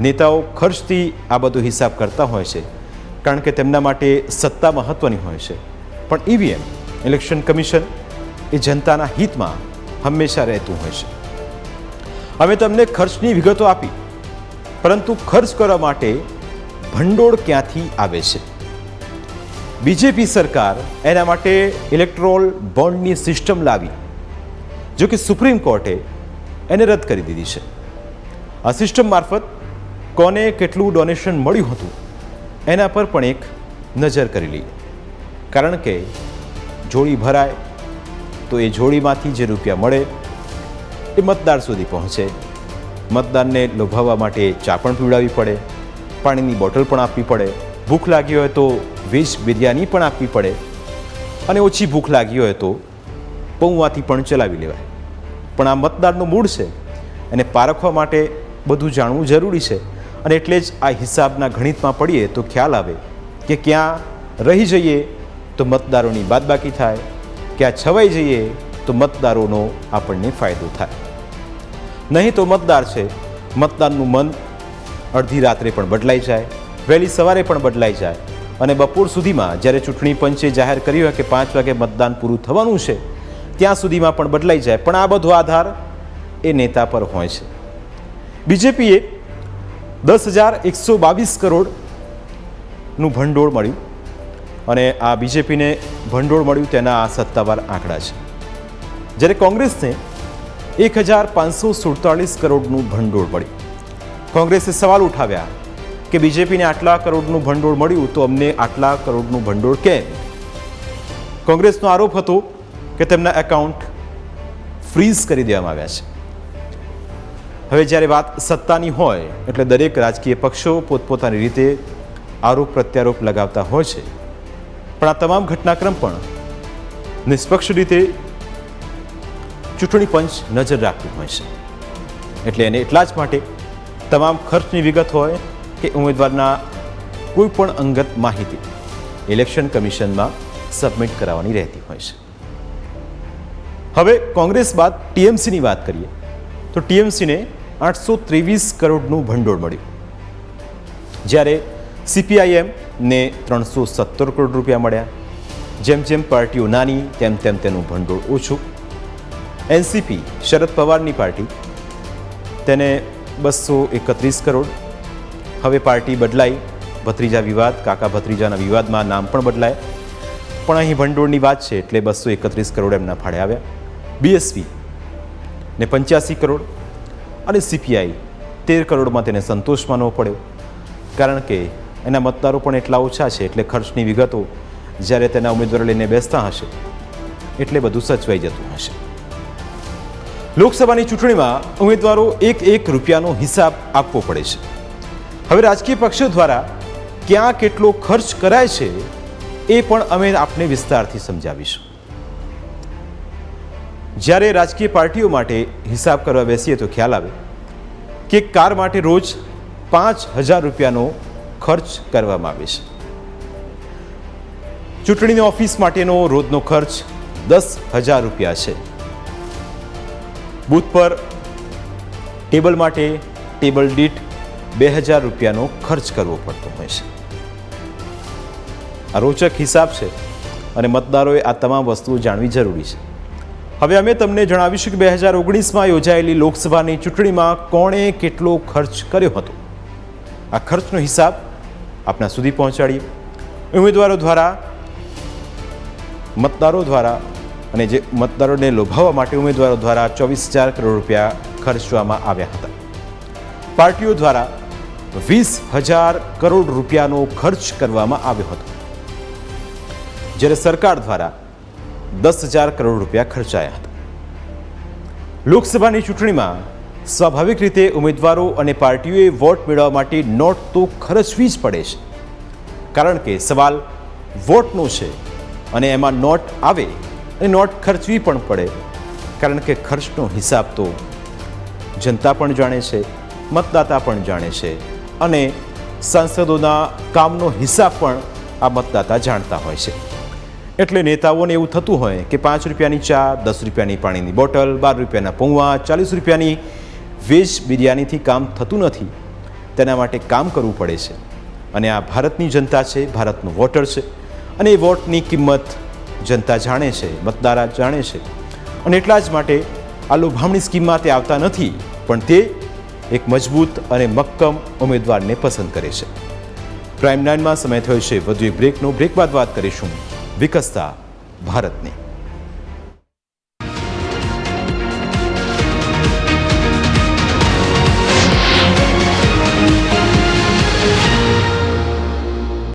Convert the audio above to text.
નેતાઓ ખર્ચથી આ બધો હિસાબ કરતા હોય છે, કારણ કે તેમના માટે સત્તા મહત્ત્વની હોય છે. પણ ઈવીએમ ઇલેક્શન કમિશન એ જનતાના હિતમાં હંમેશા રહેતું હોય છે. અમે તમને ખર્ચની વિગતો આપી, પરંતુ ખર્ચ કરવા માટે ભંડોળ ક્યાંથી આવે છે? બીજેપી સરકાર એના માટે ઇલેક્ટોરલ બોન્ડની સિસ્ટમ લાવી, જો કે સુપ્રીમ કોર્ટે એને રદ કરી દીધી છે. આ સિસ્ટમ મારફત કોને કેટલું ડોનેશન મળ્યું હતું એના પર પણ એક નજર કરી લઈએ. કારણ કે જોડી ભરાય તો એ જોડીમાંથી જે રૂપિયા મળે એ મતદાર સુધી પહોંચે. મતદારને લોભાવવા માટે ચા પણ પીવડાવવી પડે, પાણીની બોટલ પણ આપવી પડે, ભૂખ લાગી હોય તો વેજ બિરયાની પણ આપવી પડે, અને ઓછી ભૂખ લાગી હોય તો પૌવાથી પણ ચલાવી લેવાય. પણ આ મતદારનું મૂળ છે, એને પારખવા માટે બધું જાણવું જરૂરી છે. અને એટલે જ આ હિસાબના ગણિતમાં પડીએ તો ખ્યાલ આવે કે ક્યાં રહી જઈએ તો મતદારોની બાદબાકી થાય, ક્યાં છવાઈ જઈએ તો મતદારોનો આપણને ફાયદો થાય. નહીં તો મતદાર છે, મતદારનું મન અડધી રાત્રે પણ બદલાઈ જાય, વહેલી સવારે પણ બદલાઈ જાય, અને બપોર સુધીમાં જ્યારે ચૂંટણી પંચે જાહેર કર્યું હોય કે 5 વાગે મતદાન પૂરું થવાનું છે ત્યાં સુધીમાં પણ બદલાઈ જાય. પણ આ બધો આધાર એ નેતા પર હોય છે. બીજેપીએ 10,122 કરોડનું ભંડોળ મળ્યું, અને આ બીજેપીને ભંડોળ મળ્યું તેના આ સત્તાવાર આંકડા છે. જ્યારે કોંગ્રેસને 1,547 કરોડનું ભંડોળ મળ્યું. કોંગ્રેસે સવાલ ઉઠાવ્યા કે બીજેપીને આટલા કરોડનું ભંડોળ મળ્યું તો અમને આટલા કરોડનું ભંડોળ કેમ? કોંગ્રેસનો આરોપ હતો કે તેમના એકાઉન્ટ ફ્રીઝ કરી દેવામાં આવ્યા છે. હવે જ્યારે વાત સત્તાની હોય એટલે દરેક રાજકીય પક્ષો પોતપોતાની રીતે આરોપ પ્રત્યારોપ લગાવતા હોય છે. પણ આ તમામ ઘટનાક્રમ પણ નિષ્પક્ષ રીતે ચૂંટણી પંચ નજર રાખતું હોય છે. એટલે એને એટલા જ માટે તમામ ખર્ચની વિગત હોય કે ઉમેદવારના કોઈ પણ અંગત માહિતી ઇલેક્શન કમિશનમાં સબમિટ કરાવવાની રહેતી હોય છે. હવે કોંગ્રેસ બાદ ટીએમસીની વાત કરીએ તો ટીએમસીને 823 કરોડનું ભંડોળ મળ્યું, જ્યારે સીપીઆઈએમને 317 કરોડ રૂપિયા મળ્યા. જેમ જેમ પાર્ટીઓ નાની તેમ તેમ તેનું ભંડોળ ઓછું. એનસીપી શરદ પવારની પાર્ટી, તેને 231 કરોડ. હવે પાર્ટી બદલાઈ, ભત્રીજા વિવાદ, કાકા ભત્રીજાના વિવાદમાં નામ પણ બદલાય, પણ અહીં ભંડોળની વાત છે એટલે 231 કરોડ એમના ફાળે આવ્યા. બીએસપી ને 85 કરોડ, અને સીપીઆઈ 13 કરોડમાં તેને સંતોષ માનવો પડ્યો, કારણ કે એના મતદારો પણ એટલા ઓછા છે. એટલે ખર્ચની વિગતો જ્યારે તેના ઉમેદવારો લઈને બેસતા હશે એટલે બધું સચવાઈ જતું હશે. લોકસભાની ચૂંટણીમાં ઉમેદવારો એક રૂપિયાનો હિસાબ આપવો પડે છે. હવે રાજકીય પક્ષો દ્વારા ક્યાં કેટલો ખર્ચ કરાય છે એ પણ અમે આપને વિસ્તારથી સમજાવીશું. જ્યારે રાજકીય પાર્ટીઓ માટે હિસાબ કરવા બેસીએ તો ખ્યાલ આવે કે એક કાર માટે રોજ 5,000 રૂપિયાનો ખર્ચ કરવામાં આવે છે. ચૂંટણીની ઓફિસ માટેનો રોજનો ખર્ચ 10,000 રૂપિયા છે. બૂથ પર ટેબલ માટે ટેબલ દીઠ 2,000 રૂપિયાનો ખર્ચ કરવો પડતો હોય છે. આ રોચક હિસાબ છે અને મતદારોએ આ તમામ વસ્તુઓ જાણવી જરૂરી છે. હવે અમે તમને જણાવીશું કે 2019માં યોજાયેલી લોકસભાની ચૂંટણીમાં કોણે કેટલો ખર્ચ કર્યો હતો. આ ખર્ચનો હિસાબ આપના સુધી પહોંચાડીએ. ઉમેદવારો દ્વારા, મતદારો દ્વારા, અને જે મતદારોને લોભાવવા માટે ઉમેદવારો દ્વારા 24,000 કરોડ રૂપિયા ખર્ચવામાં આવ્યા હતા. પાર્ટીઓ દ્વારા 20,000 કરોડ રૂપિયાનો ખર્ચ કરવામાં આવ્યો હતો, જ્યારે સરકાર દ્વારા 10,000 કરોડ રૂપિયા ખર્ચાયા હતા. લોકસભાની ચૂંટણીમાં સ્વાભાવિક રીતે ઉમેદવારો અને પાર્ટીઓએ વોટ મેળવવા માટે નોટ તો ખર્ચવી જ પડે છે, કારણ કે સવાલ વોટનો છે અને એમાં નોટ આવે અને નોટ ખર્ચવી પણ પડે, કારણ કે ખર્ચનો હિસાબ તો જનતા પણ જાણે છે, મતદાતા પણ જાણે છે, અને સાંસદોના કામનો હિસાબ પણ આ મતદાતા જાણતા હોય છે. એટલે નેતાઓને એવું થતું હોય કે 5 રૂપિયાની ચા, 10 રૂપિયાની પાણીની બોટલ, 12 રૂપિયાના પૌવા, 40 રૂપિયાની વેજ બિરયાનીથી કામ થતું નથી. તેના માટે કામ કરવું પડે છે. અને આ ભારતની જનતા છે, ભારતનો વોટર છે, અને એ વોટની કિંમત જનતા જાણે છે, મતદાર જાણે છે. અને એટલા જ માટે આ લોભામણી સ્કીમમાં તે આવતા નથી, પણ તે એક મજબૂત અને મક્કમ ઉમેદવારને પસંદ કરે છે. પ્રાઇમ 9માં સમય થયો છે વધુ એક બ્રેકનો. બ્રેક બાદ વાત કરીશું વિકસતા ભારતની.